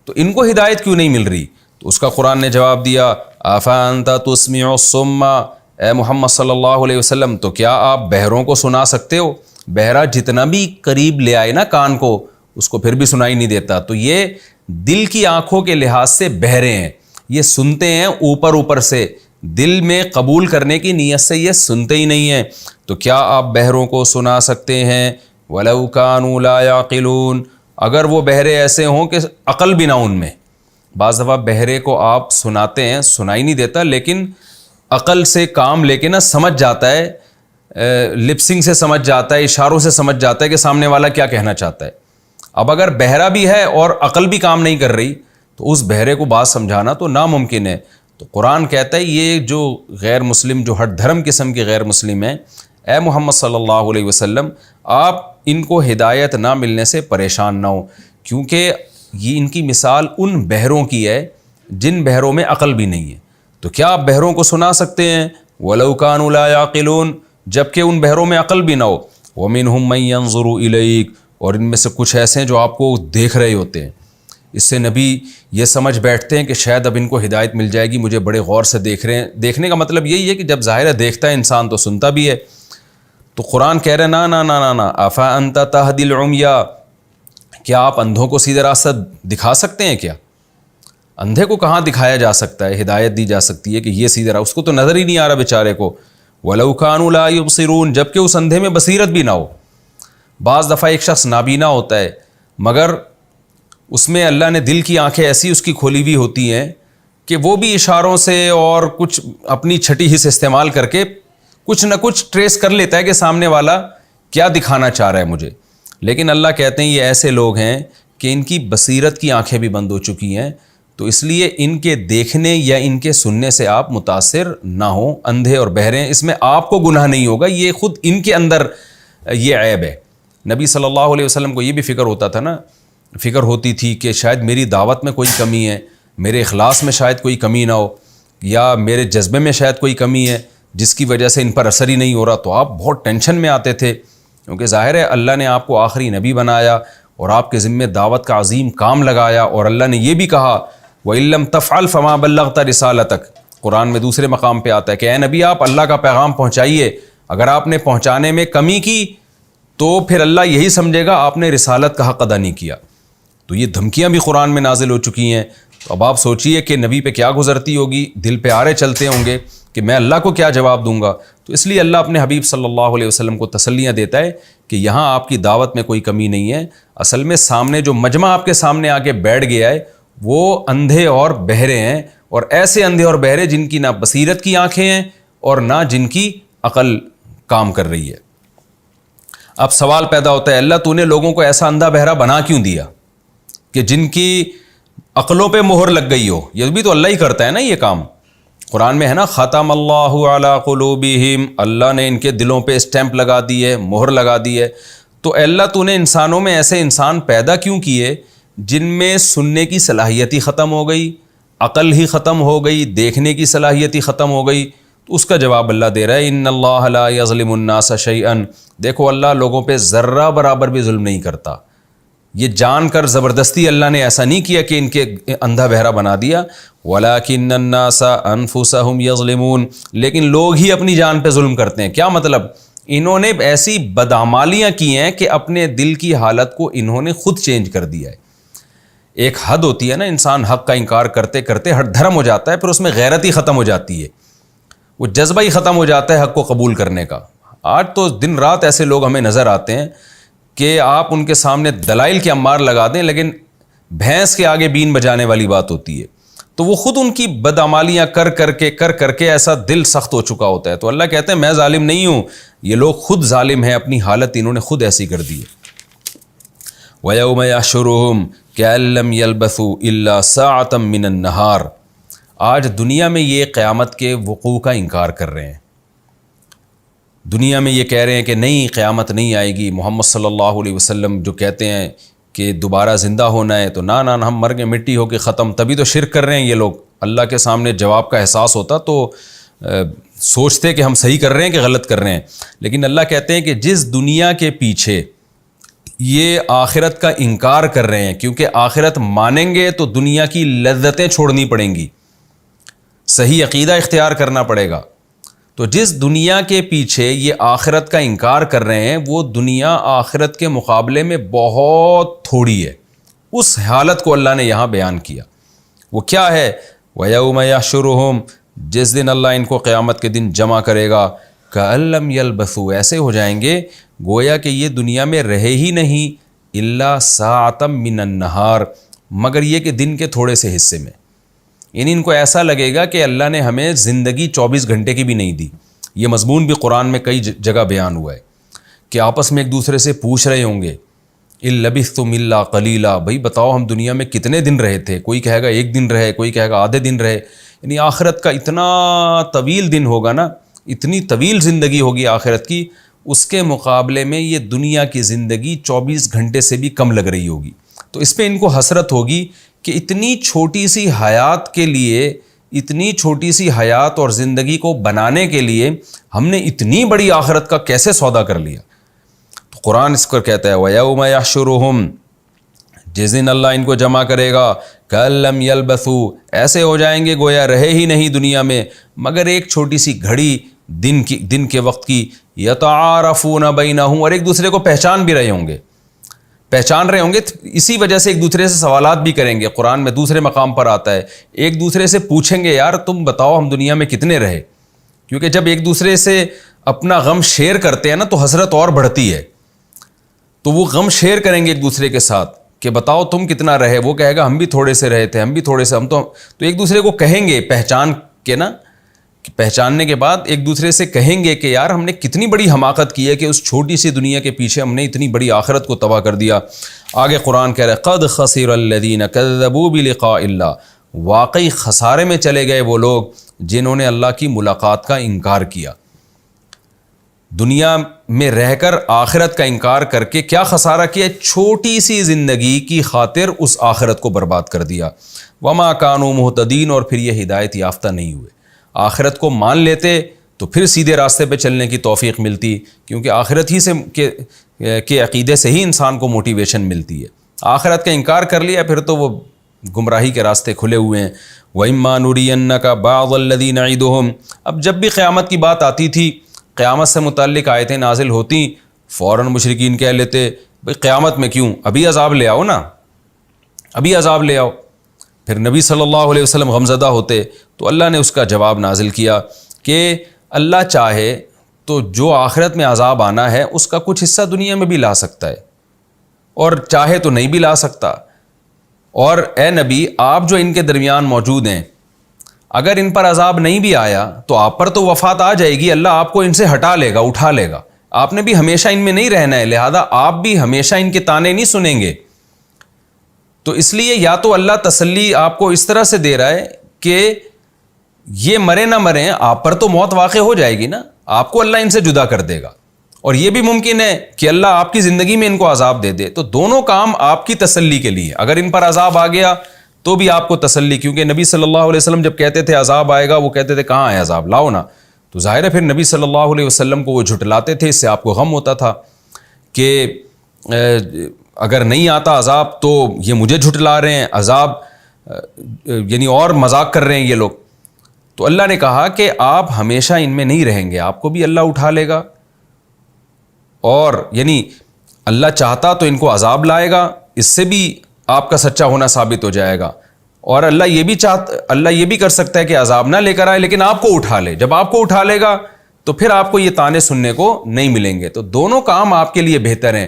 تو ان کو ہدایت کیوں نہیں مل رہی؟ تو اس کا قرآن نے جواب دیا افانت تسمع الصم, اے محمد صلی اللہ علیہ وسلم تو کیا آپ بہروں کو سنا سکتے ہو؟ بہرا جتنا بھی قریب لے آئے نا کان کو, اس کو پھر بھی سنائی نہیں دیتا. تو یہ دل کی آنکھوں کے لحاظ سے بہرے ہیں, یہ سنتے ہیں اوپر سے, دل میں قبول کرنے کی نیت سے یہ سنتے ہی نہیں ہیں. تو کیا آپ بہروں کو سنا سکتے ہیں؟ وَلَوْ كَانُوا لَا يَعْقِلُونَ, اگر وہ بہرے ایسے ہوں کہ عقل بھی نہ ان میں. بعض دفعہ بہرے کو آپ سناتے ہیں, سنائی نہیں دیتا, لیکن عقل سے کام لے کے نا سمجھ جاتا ہے, لپسنگ سے سمجھ جاتا ہے, اشاروں سے سمجھ جاتا ہے کہ سامنے والا کیا کہنا چاہتا ہے. اب اگر بہرا بھی ہے اور عقل بھی کام نہیں کر رہی تو اس بہرے کو بات سمجھانا تو ناممکن ہے. تو قرآن کہتا ہے یہ جو غیر مسلم, جو ہٹ دھرم قسم کے غیر مسلم ہیں, اے محمد صلی اللہ علیہ وسلم آپ ان کو ہدایت نہ ملنے سے پریشان نہ ہو, کیونکہ یہ ان کی مثال ان بہروں کی ہے جن بہروں میں عقل بھی نہیں ہے. تو کیا آپ بہروں کو سنا سکتے ہیں؟ وَلَوْ كَانُوا لَا يَعْقِلُونَ, جبکہ ان بہروں میں عقل بھی نہ ہو. وَمِنْهُمْ مَنْ يَنظُرُ إِلَيْكَ, اور ان میں سے کچھ ایسے ہیں جو آپ کو دیکھ رہے ہوتے ہیں۔ اس سے نبی یہ سمجھ بیٹھتے ہیں کہ شاید اب ان کو ہدایت مل جائے گی، مجھے بڑے غور سے دیکھ رہے ہیں۔ دیکھنے کا مطلب یہی ہے کہ جب ظاہر ہے دیکھتا ہے انسان تو سنتا بھی ہے۔ تو قرآن کہہ رہے نا نا نا نا نا افا انت تہدی العمی، کیا آپ اندھوں کو سیدھا راستہ دکھا سکتے ہیں کیا؟ اندھے کو کہاں دکھایا جا سکتا ہے، ہدایت دی جا سکتی ہے کہ یہ سیدھا راستہ، اس کو تو نظر ہی نہیں آ رہا بیچارے کو۔ وَلَوْ كَانُوا لَا يُبْصِرُونَ، جبکہ اس اندھے میں بصیرت بھی نہ ہو۔ بعض دفعہ ایک شخص نابینا ہوتا ہے مگر اس میں اللہ نے دل کی آنکھیں ایسی اس کی کھولی ہوئی ہوتی ہیں کہ وہ بھی اشاروں سے اور کچھ اپنی چھٹی حص استعمال کر کے کچھ نہ کچھ ٹریس کر لیتا ہے کہ سامنے والا کیا دکھانا چاہ رہا ہے مجھے۔ لیکن اللہ کہتے ہیں یہ ایسے لوگ ہیں کہ ان کی بصیرت کی آنکھیں بھی بند ہو چکی ہیں، تو اس لیے ان کے دیکھنے یا ان کے سننے سے آپ متاثر نہ ہوں۔ اندھے اور بہرے ہیں، اس میں آپ کو گناہ نہیں ہوگا، یہ خود ان کے اندر یہ عیب ہے۔ نبی صلی اللہ علیہ وسلم کو یہ بھی فکر ہوتا تھا نا، فکر ہوتی تھی کہ شاید میری دعوت میں کوئی کمی ہے، میرے اخلاص میں شاید کوئی کمی نہ ہو، یا میرے جذبے میں شاید کوئی کمی ہے جس کی وجہ سے ان پر اثر ہی نہیں ہو رہا۔ تو آپ بہت ٹینشن میں آتے تھے، کیونکہ ظاہر ہے اللہ نے آپ کو آخری نبی بنایا اور آپ کے ذمہ دعوت کا عظیم کام لگایا، اور اللہ نے یہ بھی کہا وَإِن لَّمْ تَفْعَلْ فَمَا بَلَّغْتَ رِسَالَتَكَ، قرآن میں دوسرے مقام پہ آتا ہے کہ اے نبی آپ اللہ کا پیغام پہنچائیے، اگر آپ نے پہنچانے میں کمی کی تو پھر اللہ یہی سمجھے گا آپ نے رسالت کا حق ادا نہیں کیا۔ تو یہ دھمکیاں بھی قرآن میں نازل ہو چکی ہیں۔ تو اب آپ سوچئے کہ نبی پہ کیا گزرتی ہوگی، دل پہ آرے چلتے ہوں گے کہ میں اللہ کو کیا جواب دوں گا۔ تو اس لیے اللہ اپنے حبیب صلی اللہ علیہ وسلم کو تسلیاں دیتا ہے کہ یہاں آپ کی دعوت میں کوئی کمی نہیں ہے، اصل میں سامنے جو مجمع آپ کے سامنے آ کے بیٹھ گیا ہے وہ اندھے اور بہرے ہیں، اور ایسے اندھے اور بہرے جن کی نہ بصیرت کی آنکھیں ہیں اور نہ جن کی عقل کام کر رہی ہے۔ اب سوال پیدا ہوتا ہے اللہ تو نے لوگوں کو ایسا اندھا بہرا بنا کیوں دیا کہ جن کی عقلوں پہ مہر لگ گئی ہو؟ یہ بھی تو اللہ ہی کرتا ہے نا یہ کام۔ قرآن میں ہے نا ختم اللہ علی قلوبہم، اللہ نے ان کے دلوں پہ اسٹیمپ لگا دی ہے، مہر لگا دی ہے۔ تو اللہ تو نے انسانوں میں ایسے انسان پیدا کیوں کیے جن میں سننے کی صلاحیت ہی ختم ہو گئی، عقل ہی ختم ہو گئی، دیکھنے کی صلاحیت ہی ختم ہو گئی؟ تو اس کا جواب اللہ دے رہا ہے ان اللہ لا یظلم الناس شیئا، دیکھو اللہ لوگوں پہ ذرہ برابر بھی ظلم نہیں کرتا۔ یہ جان کر زبردستی اللہ نے ایسا نہیں کیا کہ ان کے اندھا بہرا بنا دیا، وَلَكِنَّ النَّاسَ أَنفُسَهُمْ يَظْلِمُونَ، لیکن لوگ ہی اپنی جان پہ ظلم کرتے ہیں۔ کیا مطلب؟ انہوں نے ایسی بدعمالیاں کی ہیں کہ اپنے دل کی حالت کو انہوں نے خود چینج کر دیا ہے۔ ایک حد ہوتی ہے نا، انسان حق کا انکار کرتے کرتے ہر دھرم ہو جاتا ہے، پھر اس میں غیرت ہی ختم ہو جاتی ہے، وہ جذبہ ہی ختم ہو جاتا ہے حق کو قبول کرنے کا۔ آج تو دن رات ایسے لوگ ہمیں نظر آتے ہیں کہ آپ ان کے سامنے دلائل کے انبار لگا دیں لیکن بھینس کے آگے بین بجانے والی بات ہوتی ہے۔ تو وہ خود ان کی بدعمالیاں کر کر کے ایسا دل سخت ہو چکا ہوتا ہے۔ تو اللہ کہتے ہیں میں ظالم نہیں ہوں، یہ لوگ خود ظالم ہیں، اپنی حالت انہوں نے خود ایسی کر دی ہے۔ وَيَوْمَ يَحْشُرُهُمْ كَأَن لَّمْ يَلْبَثُوا إِلَّا سَاعَةً مِّنَ النَّهَارِ، آج دنیا میں یہ قیامت کے وقوع کا انکار کر رہے ہیں۔ دنیا میں یہ کہہ رہے ہیں کہ نہیں قیامت نہیں آئے گی، محمد صلی اللہ علیہ وسلم جو کہتے ہیں کہ دوبارہ زندہ ہونا ہے، تو نہ ہم مر گئے مٹی ہو کے ختم، تبھی تو شرک کر رہے ہیں یہ لوگ۔ اللہ کے سامنے جواب کا احساس ہوتا تو سوچتے کہ ہم صحیح کر رہے ہیں کہ غلط کر رہے ہیں۔ لیکن اللہ کہتے ہیں کہ جس دنیا کے پیچھے یہ آخرت کا انکار کر رہے ہیں، کیونکہ آخرت مانیں گے تو دنیا کی لذتیں چھوڑنی پڑیں گی، صحیح عقیدہ اختیار کرنا پڑے گا۔ تو جس دنیا کے پیچھے یہ آخرت کا انکار کر رہے ہیں وہ دنیا آخرت کے مقابلے میں بہت تھوڑی ہے، اس حالت کو اللہ نے یہاں بیان کیا۔ وہ کیا ہے؟ وَيَوْمَ يَحْشُرُهُمْ، جس دن اللہ ان کو قیامت کے دن جمع کرے گا، كَأَن لَّمْ يَلْبَثُوا، ایسے ہو جائیں گے گویا کہ یہ دنیا میں رہے ہی نہیں، إِلَّا سَاعَةً مِّنَ النَّهَارِ، مگر یہ کہ دن کے تھوڑے سے حصے میں۔ یعنی ان کو ایسا لگے گا کہ اللہ نے ہمیں زندگی 24 گھنٹے کی بھی نہیں دی۔ یہ مضمون بھی قرآن میں کئی جگہ بیان ہوا ہے کہ آپس میں ایک دوسرے سے پوچھ رہے ہوں گے إِن لَبِثْتُمْ إِلَّا قَلِيلًا، بھائی بتاؤ ہم دنیا میں کتنے دن رہے تھے؟ کوئی کہے گا ایک دن رہے، کوئی کہے گا آدھے دن رہے۔ یعنی آخرت کا اتنا طویل دن ہوگا نا، اتنی طویل زندگی ہوگی آخرت کی، اس کے مقابلے میں یہ دنیا کی زندگی 24 گھنٹے سے بھی کم لگ رہی ہوگی۔ تو اس پہ ان کو حسرت ہوگی کہ اتنی چھوٹی سی حیات کے لیے، اتنی چھوٹی سی حیات اور زندگی کو بنانے کے لیے ہم نے اتنی بڑی آخرت کا کیسے سودا کر لیا۔ تو قرآن اس کو کہتا ہے وَيَوْمَ يَحْشُرُهُمْ، جس دن اللہ ان کو جمع کرے گا، كَأَن لَّمْ يَلْبَثُوا، ایسے ہو جائیں گے گویا رہے ہی نہیں دنیا میں مگر ایک چھوٹی سی گھڑی دن کے وقت کی، يَتَعَارَفُونَ بَيْنَهُمْ، اور ایک دوسرے کو پہچان بھی رہے ہوں گے، اسی وجہ سے ایک دوسرے سے سوالات بھی کریں گے۔ قرآن میں دوسرے مقام پر آتا ہے ایک دوسرے سے پوچھیں گے یار تم بتاؤ ہم دنیا میں کتنے رہے، کیونکہ جب ایک دوسرے سے اپنا غم شیئر کرتے ہیں نا تو حسرت اور بڑھتی ہے، تو وہ غم شیئر کریں گے ایک دوسرے کے ساتھ کہ بتاؤ تم کتنا رہے، وہ کہے گا ہم بھی تھوڑے سے رہے تھے، ہم بھی تھوڑے سے، تو ایک دوسرے کو کہیں گے پہچان کے نا، پہچاننے کے بعد ایک دوسرے سے کہیں گے کہ یار ہم نے کتنی بڑی حماقت کی ہے کہ اس چھوٹی سی دنیا کے پیچھے ہم نے اتنی بڑی آخرت کو تباہ کر دیا۔ آگے قرآن کہہ رہا ہے قد خسر الذین کذبوا بلقاء اللہ، واقعی خسارے میں چلے گئے وہ لوگ جنہوں نے اللہ کی ملاقات کا انکار کیا۔ دنیا میں رہ کر آخرت کا انکار کر کے کیا خسارہ کیا؟ چھوٹی سی زندگی کی خاطر اس آخرت کو برباد کر دیا۔ وما کانوا مہتدین، اور پھر یہ ہدایت یافتہ نہیں ہوئے۔ آخرت کو مان لیتے تو پھر سیدھے راستے پہ چلنے کی توفیق ملتی، کیونکہ آخرت ہی سے کے عقیدے سے ہی انسان کو موٹیویشن ملتی ہے۔ آخرت کا انکار کر لیا پھر تو وہ گمراہی کے راستے کھلے ہوئے ہیں۔ وَإِمَّا نُرِيَنَّكَ بَعْضَ الَّذِي نَعِدُهُمْ، اب جب بھی قیامت کی بات آتی تھی، قیامت سے متعلق آیتیں نازل ہوتی، فوراً مشرکین کہہ لیتے بھئی قیامت میں کیوں، ابھی عذاب لے آؤ نا، ابھی عذاب لے آؤ۔ پھر نبی صلی اللہ علیہ وسلم غمزدہ ہوتے تو اللہ نے اس کا جواب نازل کیا کہ اللہ چاہے تو جو آخرت میں عذاب آنا ہے اس کا کچھ حصہ دنیا میں بھی لا سکتا ہے، اور چاہے تو نہیں بھی لا سکتا۔ اور اے نبی آپ جو ان کے درمیان موجود ہیں، اگر ان پر عذاب نہیں بھی آیا تو آپ پر تو وفات آ جائے گی، اللہ آپ کو ان سے ہٹا لے گا، اٹھا لے گا، آپ نے بھی ہمیشہ ان میں نہیں رہنا ہے، لہذا آپ بھی ہمیشہ ان کے طعنے نہیں سنیں گے۔ تو اس لیے یا تو اللہ تسلی آپ کو اس طرح سے دے رہا ہے کہ یہ مرے نہ مریں، آپ پر تو موت واقع ہو جائے گی نا، آپ کو اللہ ان سے جدا کر دے گا، اور یہ بھی ممکن ہے کہ اللہ آپ کی زندگی میں ان کو عذاب دے دے، تو دونوں کام آپ کی تسلی کے لیے۔ اگر ان پر عذاب آ گیا تو بھی آپ کو تسلی، کیونکہ نبی صلی اللہ علیہ وسلم جب کہتے تھے عذاب آئے گا وہ کہتے تھے کہاں ہے عذاب، لاؤ نا، تو ظاہر ہے پھر نبی صلی اللہ علیہ وسلم کو وہ جھٹلاتے تھے، اس سے آپ کو غم ہوتا تھا کہ اگر نہیں آتا عذاب تو یہ مجھے جھٹلا رہے ہیں، عذاب یعنی اور مذاق کر رہے ہیں یہ لوگ۔ تو اللہ نے کہا کہ آپ ہمیشہ ان میں نہیں رہیں گے، آپ کو بھی اللہ اٹھا لے گا، اور یعنی اللہ چاہتا تو ان کو عذاب لائے گا، اس سے بھی آپ کا سچا ہونا ثابت ہو جائے گا، اور اللہ یہ بھی کر سکتا ہے کہ عذاب نہ لے کر آئے لیکن آپ کو اٹھا لے، جب آپ کو اٹھا لے گا تو پھر آپ کو یہ طعنے سننے کو نہیں ملیں گے۔ تو دونوں کام آپ کے لیے بہتر ہیں،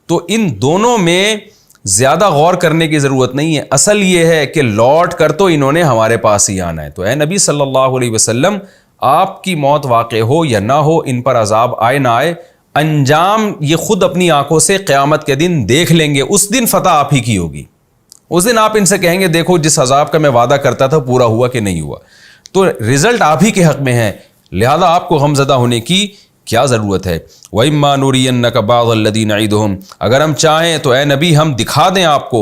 تو ان دونوں میں زیادہ غور کرنے کی ضرورت نہیں ہے، اصل یہ ہے کہ لوٹ کر تو انہوں نے ہمارے پاس ہی آنا ہے۔ تو اے نبی صلی اللہ علیہ وسلم آپ کی موت واقع ہو یا نہ ہو، ان پر عذاب آئے نہ آئے، انجام یہ خود اپنی آنکھوں سے قیامت کے دن دیکھ لیں گے، اس دن فتح آپ ہی کی ہوگی، اس دن آپ ان سے کہیں گے دیکھو جس عذاب کا میں وعدہ کرتا تھا پورا ہوا کہ نہیں ہوا، تو رزلٹ آپ ہی کے حق میں ہے، لہذا آپ کو غمزدہ ہونے کی کیا ضرورت ہے۔ وَإِمَّا نُرِيَنَّكَ بَعْضَ الَّذِي نَعِدُهُمْ، اگر ہم چاہیں تو اے نبی ہم دکھا دیں آپ کو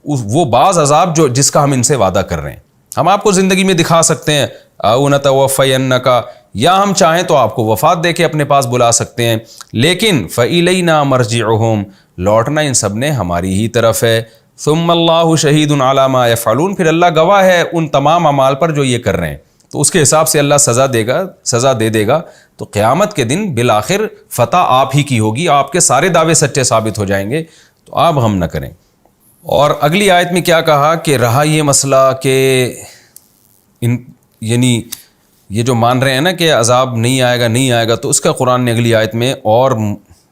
وہ بعض عذاب جس کا ہم ان سے وعدہ کر رہے ہیں، ہم آپ کو زندگی میں دکھا سکتے ہیں، أَوْ نَتَوَفَّيَنَّكَ، یا ہم چاہیں تو آپ کو وفات دے کے اپنے پاس بلا سکتے ہیں، لیکن فَإِلَيْنَا مَرْجِعُهُمْ، لوٹنا ان سب نے ہماری ہی طرف ہے، ثُمَّ اللَّهُ شَهِيدٌ عَلَى مَا يَفْعَلُونَ، پھر اللہ گواہ ہے ان تمام اعمال پر جو یہ کر رہے ہیں، تو اس کے حساب سے اللہ سزا دے دے گا، تو قیامت کے دن بالآخر فتح آپ ہی کی ہوگی، آپ کے سارے دعوے سچے ثابت ہو جائیں گے، تو آپ غم نہ کریں۔ اور اگلی آیت میں کیا کہا کہ رہا یہ مسئلہ کہ یعنی یہ جو مان رہے ہیں نا کہ عذاب نہیں آئے گا، تو اس کا قرآن نے اگلی آیت میں اور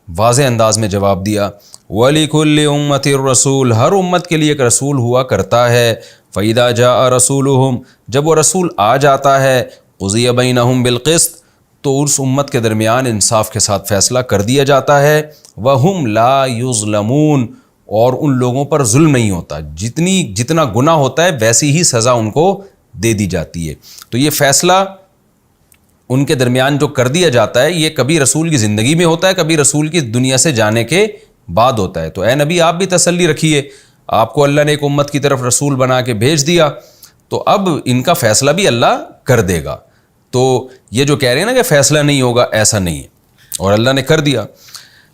واضح انداز میں جواب دیا، وَلِكُلِّ أُمَّةٍ الرَّسُولُ، ہر امت کے لیے ایک رسول ہوا کرتا ہے، فَإِذَا جَاءَ رَسُولُهُمْ، جب وہ رسول آ جاتا ہے، قُضِيَ بَيْنَهُمْ بِالْقِسْطِ، تو اس امت کے درمیان انصاف کے ساتھ فیصلہ کر دیا جاتا ہے، وَهُمْ لَا يُظْلَمُونَ، اور ان لوگوں پر ظلم نہیں ہوتا، جتنا گناہ ہوتا ہے ویسی ہی سزا ان کو دے دی جاتی ہے۔ تو یہ فیصلہ ان کے درمیان جو کر دیا جاتا ہے یہ کبھی رسول کی زندگی میں ہوتا ہے، کبھی رسول کی دنیا سے جانے کے بعد ہوتا ہے۔ تو اے نبی آپ بھی تسلی رکھیے، آپ کو اللہ نے ایک امت کی طرف رسول بنا کے بھیج دیا، تو اب ان کا فیصلہ بھی اللہ کر دے گا۔ تو یہ جو کہہ رہے ہیں نا کہ فیصلہ نہیں ہوگا، ایسا نہیں ہے، اور اللہ نے کر دیا۔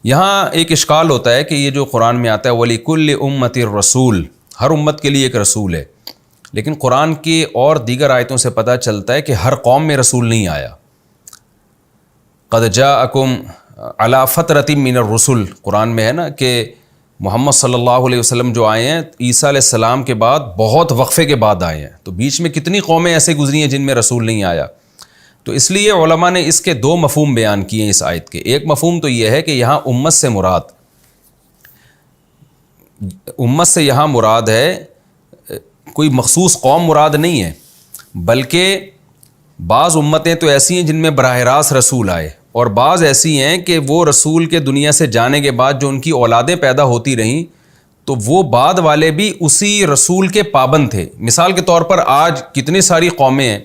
یہاں ایک اشکال ہوتا ہے کہ یہ جو قرآن میں آتا ہے وَلِكُلِّ أُمَّةٍ رسول، ہر امت کے لیے ایک رسول ہے، لیکن قرآن کی اور دیگر آیتوں سے پتہ چلتا ہے کہ ہر قوم میں رسول نہیں آیا۔ قَدْ جَاءَكُمْ عَلَىٰ فَتْرَةٍ مِّنَ الرُّسُلِ، قرآن میں ہے نا کہ محمد صلی اللہ علیہ وسلم جو آئے ہیں عیسیٰ علیہ السلام کے بعد بہت وقفے کے بعد آئے ہیں، تو بیچ میں کتنی قومیں ایسے گزری ہیں جن میں رسول نہیں آیا۔ تو اس لیے علماء نے اس کے دو مفہوم بیان کیے ہیں اس آیت کے۔ ایک مفہوم تو یہ ہے کہ یہاں امت سے مراد ہے کوئی مخصوص قوم مراد نہیں ہے، بلکہ بعض امتیں تو ایسی ہیں جن میں براہ راست رسول آئے، اور بعض ایسی ہیں کہ وہ رسول کے دنیا سے جانے کے بعد جو ان کی اولادیں پیدا ہوتی رہیں تو وہ بعد والے بھی اسی رسول کے پابند تھے۔ مثال کے طور پر آج کتنی ساری قومیں ہیں،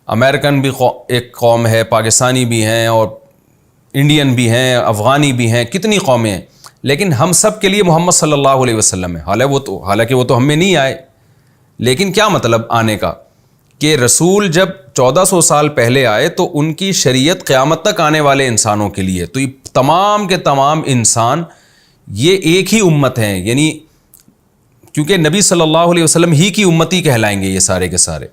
امریکن بھی ایک قوم ہے، پاکستانی بھی ہیں، اور انڈین بھی ہیں، افغانی بھی ہیں، کتنی قومیں ہیں، لیکن ہم سب کے لیے محمد صلی اللہ علیہ وسلم ہے۔ حالانکہ وہ تو ہم میں نہیں آئے، لیکن کیا مطلب آنے کا کہ رسول جب 1400 سال پہلے آئے تو ان کی شریعت قیامت تک آنے والے انسانوں کے لیے، تو یہ تمام کے تمام انسان یہ ایک ہی امت ہیں، یعنی کیونکہ نبی صلی اللہ علیہ وسلم ہی کی امتی کہلائیں گے یہ سارے کے سارے۔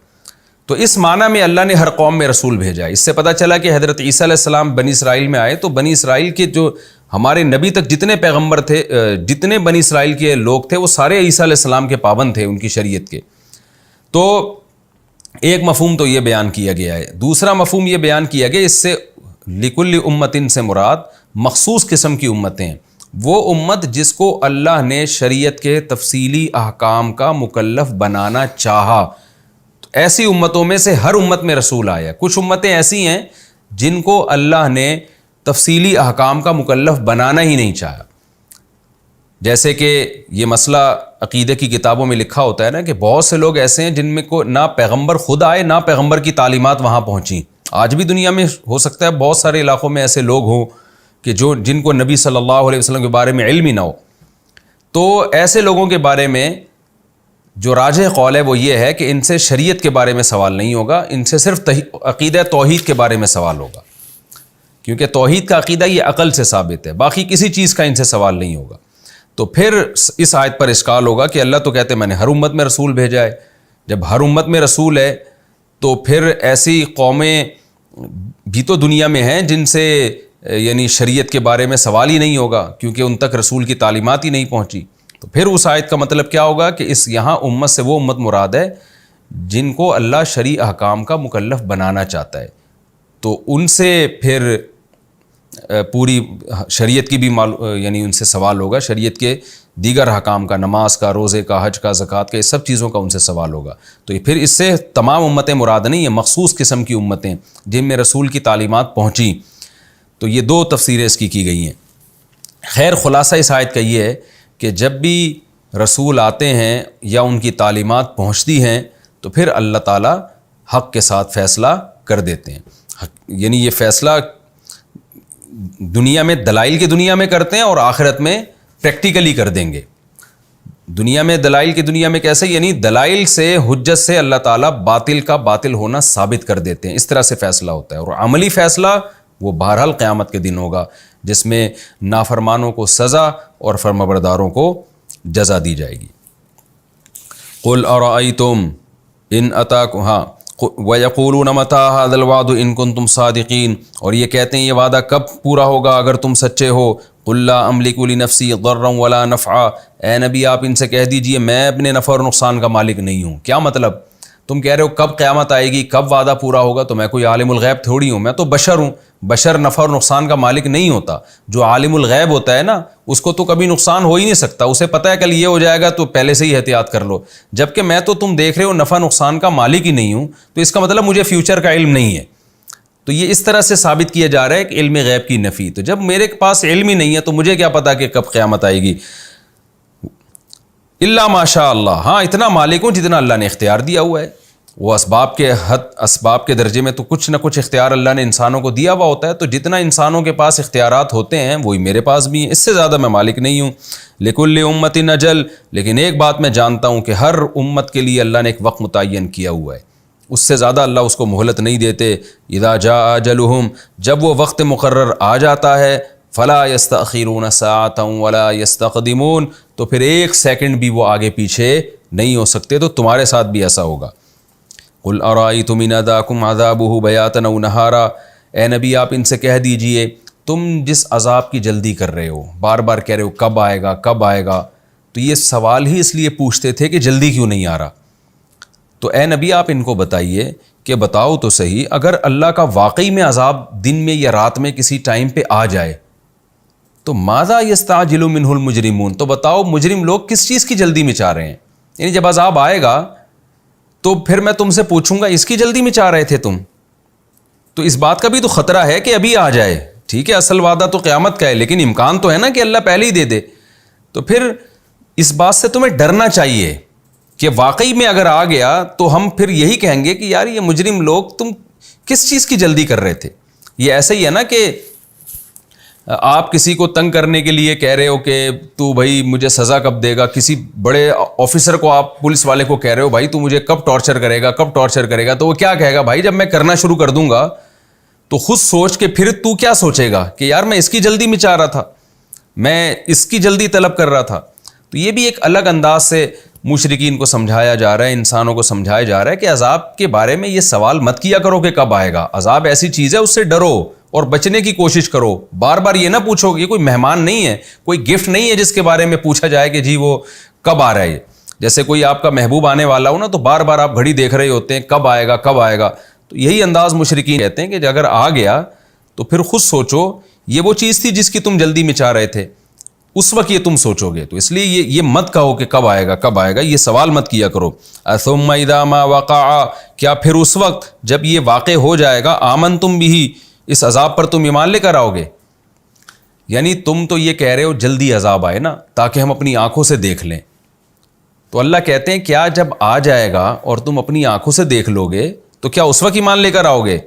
تو اس معنی میں اللہ نے ہر قوم میں رسول بھیجا۔ اس سے پتہ چلا کہ حضرت عیسیٰ علیہ السلام بنی اسرائیل میں آئے تو بنی اسرائیل کے جو ہمارے نبی تک جتنے پیغمبر تھے، جتنے بنی اسرائیل کے لوگ تھے، وہ سارے عیسیٰ علیہ السلام کے پابند تھے، ان کی شریعت کے۔ تو ایک مفہوم تو یہ بیان کیا گیا ہے۔ دوسرا مفہوم یہ بیان کیا گیا، اس سے لِكُلِّ أُمَّةٍ سے مراد مخصوص قسم کی امتیں، وہ امت جس کو اللہ نے شریعت کے تفصیلی احکام کا مکلف بنانا چاہا۔ ایسی امتوں میں سے ہر امت میں رسول آیا۔ کچھ امتیں ایسی ہیں جن کو اللہ نے تفصیلی احکام کا مکلف بنانا ہی نہیں چاہا، جیسے کہ یہ مسئلہ عقیدے کی کتابوں میں لکھا ہوتا ہے نا کہ بہت سے لوگ ایسے ہیں جن میں کو نہ پیغمبر خود آئے نہ پیغمبر کی تعلیمات وہاں پہنچیں۔ آج بھی دنیا میں ہو سکتا ہے بہت سارے علاقوں میں ایسے لوگ ہوں کہ جن کو نبی صلی اللہ علیہ وسلم کے بارے میں علم ہی نہ ہو۔ تو ایسے لوگوں کے بارے میں جو راجح قول ہے وہ یہ ہے کہ ان سے شریعت کے بارے میں سوال نہیں ہوگا، ان سے صرف عقیدہ توحید کے بارے میں سوال ہوگا، کیونکہ توحید کا عقیدہ یہ عقل سے ثابت ہے، باقی کسی چیز کا ان سے سوال نہیں ہوگا۔ تو پھر اس آیت پر اشکال ہوگا کہ اللہ تو کہتے ہیں میں نے ہر امت میں رسول بھیجا ہے۔ جب ہر امت میں رسول ہے تو پھر ایسی قومیں بھی تو دنیا میں ہیں جن سے یعنی شریعت کے بارے میں سوال ہی نہیں ہوگا، کیونکہ ان تک رسول کی تعلیمات ہی نہیں پہنچی۔ تو پھر اس آیت کا مطلب کیا ہوگا کہ اس یہاں امت سے وہ امت مراد ہے جن کو اللہ شرعی احکام کا مکلف بنانا چاہتا ہے، تو ان سے پھر پوری شریعت کی بھی یعنی ان سے سوال ہوگا، شریعت کے دیگر احکام کا، نماز کا، روزے کا، حج کا، زکوٰۃ کا، یہ سب چیزوں کا ان سے سوال ہوگا۔ تو پھر اس سے تمام امتیں مراد نہیں ہیں، مخصوص قسم کی امتیں جن میں رسول کی تعلیمات پہنچیں۔ تو یہ دو تفسیریں اس کی گئی ہیں۔ خیر خلاصہ اس آیت کا یہ ہے کہ جب بھی رسول آتے ہیں یا ان کی تعلیمات پہنچتی ہیں تو پھر اللہ تعالیٰ حق کے ساتھ فیصلہ کر دیتے ہیں، یعنی یہ فیصلہ دنیا میں دلائل کی دنیا میں کرتے ہیں اور آخرت میں پریکٹیکلی کر دیں گے۔ دنیا میں دلائل کی دنیا میں کیسے، یعنی دلائل سے، حجت سے اللہ تعالیٰ باطل کا باطل ہونا ثابت کر دیتے ہیں، اس طرح سے فیصلہ ہوتا ہے۔ اور عملی فیصلہ وہ بہرحال قیامت کے دن ہوگا، جس میں نافرمانوں کو سزا اور فرمانبرداروں کو جزا دی جائے گی۔ قل ارأیتم ان اتاکم وَيَقُولُونَ مَتَىٰ هَٰذَا الْوَعْدُ إِن كُنتُمْ صَادِقِينَ، اور یہ کہتے ہیں یہ وعدہ کب پورا ہوگا اگر تم سچے ہو۔ قُل لَّا أَمْلِكُ لِنَفْسِي ضَرًّا وَلَا نَفْعًا، اے نبی آپ ان سے کہہ دیجئے میں اپنے نفع اور نقصان کا مالک نہیں ہوں۔ کیا مطلب؟ تم کہہ رہے ہو کب قیامت آئے گی، کب وعدہ پورا ہوگا، تو میں کوئی عالم الغیب تھوڑی ہوں، میں تو بشر ہوں، بشر نفع اور نقصان کا مالک نہیں ہوتا۔ جو عالم الغیب ہوتا ہے نا اس کو تو کبھی نقصان ہو ہی نہیں سکتا، اسے پتہ ہے کل یہ ہو جائے گا تو پہلے سے ہی احتیاط کر لو، جبکہ میں تو تم دیکھ رہے ہو نفع نقصان کا مالک ہی نہیں ہوں، تو اس کا مطلب مجھے فیوچر کا علم نہیں ہے۔ تو یہ اس طرح سے ثابت کیا جا رہا ہے کہ علم غیب کی نفی۔ تو جب میرے پاس علم ہی نہیں ہے تو مجھے کیا پتا کہ کب قیامت آئے گی۔ الا ماشاء اللہ، ہاں اتنا مالک ہوں جتنا اللہ نے اختیار دیا ہوا ہے۔ وہ اسباب کے درجے میں تو کچھ نہ کچھ اختیار اللہ نے انسانوں کو دیا ہوا ہوتا ہے، تو جتنا انسانوں کے پاس اختیارات ہوتے ہیں وہی میرے پاس بھی ہیں، اس سے زیادہ میں مالک نہیں ہوں۔ لکل امت اجل، لیکن ایک بات میں جانتا ہوں کہ ہر امت کے لیے اللہ نے ایک وقت متعین کیا ہوا ہے، اس سے زیادہ اللہ اس کو مہلت نہیں دیتے۔ اذا جاء اجلہم، جب وہ وقت مقرر آ جاتا ہے، فلا یستأخرون ساعۃ ولا یستقدمون، تو پھر ایک سیکنڈ بھی وہ آگے پیچھے نہیں ہو سکتے. تو تمہارے ساتھ بھی ایسا ہوگا. قل ارأیتم ان اتاکم عذابہ بیاتا او نہارا، اے نبی آپ ان سے کہہ دیجئے تم جس عذاب کی جلدی کر رہے ہو، بار بار کہہ رہے ہو کب آئے گا کب آئے گا، تو یہ سوال ہی اس لیے پوچھتے تھے کہ جلدی کیوں نہیں آ رہا. تو اے نبی آپ ان کو بتائیے کہ بتاؤ تو صحیح، اگر اللہ کا واقعی میں عذاب دن میں یا رات میں کسی ٹائم پہ آ جائے تو ماذا یستعجل منہ المجرمون، تو بتاؤ مجرم لوگ کس چیز کی جلدی میں چاہ رہے ہیں. یعنی جب عذاب آئے گا تو پھر میں تم سے پوچھوں گا اس کی جلدی میں چاہ رہے تھے تم، تو اس بات کا بھی تو خطرہ ہے کہ ابھی آ جائے. ٹھیک ہے اصل وعدہ تو قیامت کا ہے، لیکن امکان تو ہے نا کہ اللہ پہلے ہی دے دے. تو پھر اس بات سے تمہیں ڈرنا چاہیے کہ واقعی میں اگر آ گیا تو ہم پھر یہی کہیں گے کہ یار یہ مجرم لوگ تم کس چیز کی جلدی کر رہے تھے. یہ ایسا ہی ہے نا کہ آپ کسی کو تنگ کرنے کے لیے کہہ رہے ہو کہ تو بھائی مجھے سزا کب دے گا، کسی بڑے آفیسر کو آپ پولیس والے کو کہہ رہے ہو بھائی تو مجھے کب ٹارچر کرے گا کب ٹارچر کرے گا، تو وہ کیا کہے گا بھائی جب میں کرنا شروع کر دوں گا تو خود سوچ کے پھر تو کیا سوچے گا کہ یار میں اس کی جلدی میں چاہ رہا تھا، میں اس کی جلدی طلب کر رہا تھا. تو یہ بھی ایک الگ انداز سے مشرکین کو سمجھایا جا رہا ہے، انسانوں کو سمجھایا جا رہا ہے کہ عذاب کے بارے میں یہ سوال مت کیا کرو کہ کب آئے گا. عذاب ایسی چیز ہے اس سے ڈرو اور بچنے کی کوشش کرو. بار بار یہ نہ پوچھو کہ یہ کوئی مہمان نہیں ہے، کوئی گفٹ نہیں ہے جس کے بارے میں پوچھا جائے کہ جی وہ کب آ رہا ہے. جیسے کوئی آپ کا محبوب آنے والا ہو نا تو بار بار آپ گھڑی دیکھ رہے ہوتے ہیں کب آئے گا کب آئے گا. تو یہی انداز مشرکین کہتے ہیں کہ اگر آ گیا تو پھر خود سوچو یہ وہ چیز تھی جس کی تم جلدی میں چاہ رہے تھے، اس وقت یہ تم سوچو گے. تو اس لیے یہ مت کہو کہ کب آئے گا کب آئے گا، یہ سوال مت کیا کرو. ثم اذا ما وقع، کیا پھر اس وقت جب یہ واقع ہو جائے گا آمنتم بھی، اس عذاب پر تم ایمان لے کر آؤ گے. یعنی تم تو یہ کہہ رہے ہو جلدی عذاب آئے نا تاکہ ہم اپنی آنکھوں سے دیکھ لیں. تو اللہ کہتے ہیں کیا جب آ جائے گا اور تم اپنی آنکھوں سے دیکھ لو گے تو کیا اس وقت ایمان لے کر آؤ گے؟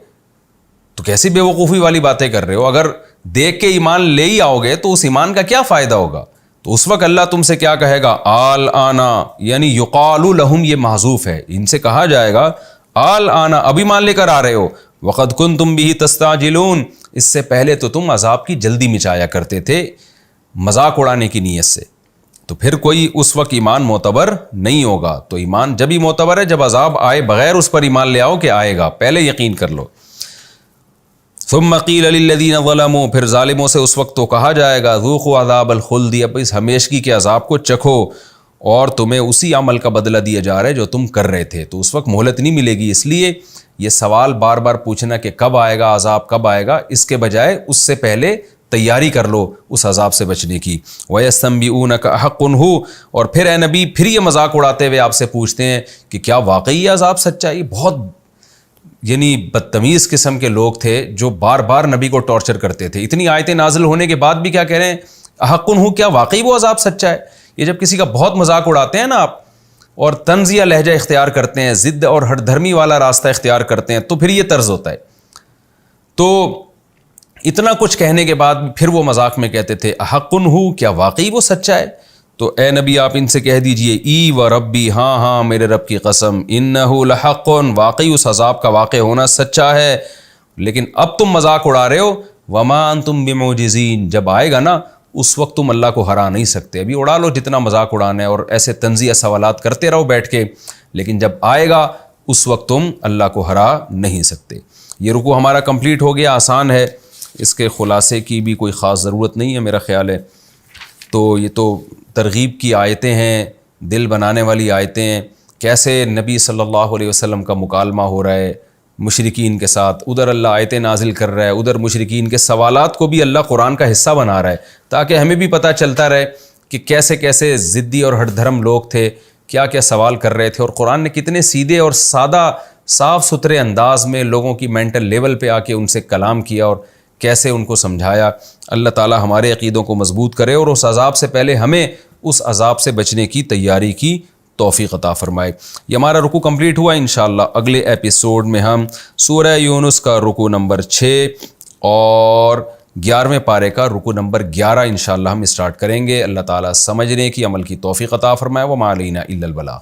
تو کیسی بے وقوفی والی باتیں کر رہے ہو. اگر دیکھ کے ایمان لے ہی آؤ گے تو اس ایمان کا کیا فائدہ ہوگا؟ تو اس وقت اللہ تم سے کیا کہے گا؟ آل آنا، یعنی یقال لہم، یہ محذوف ہے، ان سے کہا جائے گا آل آنا، اب ایمان لے کر آ رہے ہو. وقد کنتم بہ تستعجلون، اس سے پہلے تو تم عذاب کی جلدی مچایا کرتے تھے مذاق اڑانے کی نیت سے. تو پھر کوئی اس وقت ایمان معتبر نہیں ہوگا. تو ایمان جب ہی معتبر ہے جب عذاب آئے بغیر اس پر ایمان لے آؤ کہ آئے گا، پہلے یقین کر لو. ثم قیل للذین ظلموا، پھر ظالموں سے اس وقت تو کہا جائے گا ذوقوا عذاب الخلد، اب اس ہمیشگی کے عذاب کو چکھو اور تمہیں اسی عمل کا بدلہ دیا جا رہا ہے جو تم کر رہے تھے. تو اس وقت مہلت نہیں ملے گی. اس لیے یہ سوال بار بار پوچھنا کہ کب آئے گا عذاب کب آئے گا، اس کے بجائے اس سے پہلے تیاری کر لو اس عذاب سے بچنے کی. وَيَسْتَنْبِئُونَكَ أَحَقٌّ هُوَ، اور پھر اے نبی پھر یہ مذاق اڑاتے ہوئے آپ سے پوچھتے ہیں کہ کیا واقعی یہ عذاب سچا ہے. یہ بہت یعنی بدتمیز قسم کے لوگ تھے جو بار بار نبی کو ٹارچر کرتے تھے. اتنی آیتیں نازل ہونے کے بعد بھی کیا کہہ رہے ہیں؟ احق ہو، کیا واقعی وہ عذاب سچا ہے. یہ جب کسی کا بہت مذاق اڑاتے ہیں نا آپ اور طنزیہ لہجہ اختیار کرتے ہیں، ضد اور ہٹ دھرمی والا راستہ اختیار کرتے ہیں، تو پھر یہ طرز ہوتا ہے. تو اتنا کچھ کہنے کے بعد پھر وہ مذاق میں کہتے تھے احق ہو، کیا واقعی وہ سچا ہے. تو اے نبی آپ ان سے کہہ دیجئے ای و ربی، ہاں ہاں میرے رب کی قسم، انہ لحق، واقعی اس عذاب کا واقع ہونا سچا ہے. لیکن اب تم مذاق اڑا رہے ہو. وما انتم بمعجزین، جب آئے گا نا اس وقت تم اللہ کو ہرا نہیں سکتے. ابھی اڑا لو جتنا مذاق اڑانا ہے اور ایسے طنزیہ سوالات کرتے رہو بیٹھ کے، لیکن جب آئے گا اس وقت تم اللہ کو ہرا نہیں سکتے. یہ رکوع ہمارا کمپلیٹ ہو گیا، آسان ہے، اس کے خلاصے کی بھی کوئی خاص ضرورت نہیں ہے میرا خیال ہے. تو یہ تو ترغیب کی آیتیں ہیں، دل بنانے والی آیتیں ہیں. کیسے نبی صلی اللہ علیہ وسلم کا مکالمہ ہو رہا ہے مشرکین کے ساتھ، ادھر اللہ آیتیں نازل کر رہا ہے، ادھر مشرکین کے سوالات کو بھی اللہ قرآن کا حصہ بنا رہا ہے تاکہ ہمیں بھی پتہ چلتا رہے کہ کیسے کیسے ضدی اور ہٹ دھرم لوگ تھے، کیا کیا سوال کر رہے تھے، اور قرآن نے کتنے سیدھے اور سادہ صاف ستھرے انداز میں لوگوں کی مینٹل لیول پہ آ کے ان سے کلام کیا اور کیسے ان کو سمجھایا. اللہ تعالی ہمارے عقیدوں کو مضبوط کرے اور اس عذاب سے پہلے ہمیں اس عذاب سے بچنے کی تیاری کی توفیق عطا فرمائے. یہ ہمارا رکوع کمپلیٹ ہوا. انشاءاللہ اگلے ایپیسوڈ میں ہم سورہ یونس کا رکوع نمبر 6 اور 11ویں پارے کا رکوع نمبر 11 انشاءاللہ ہم اسٹارٹ کریں گے. اللہ تعالیٰ سمجھنے کی عمل کی توفیق عطا فرمائے. وما علینا الا البلاغ.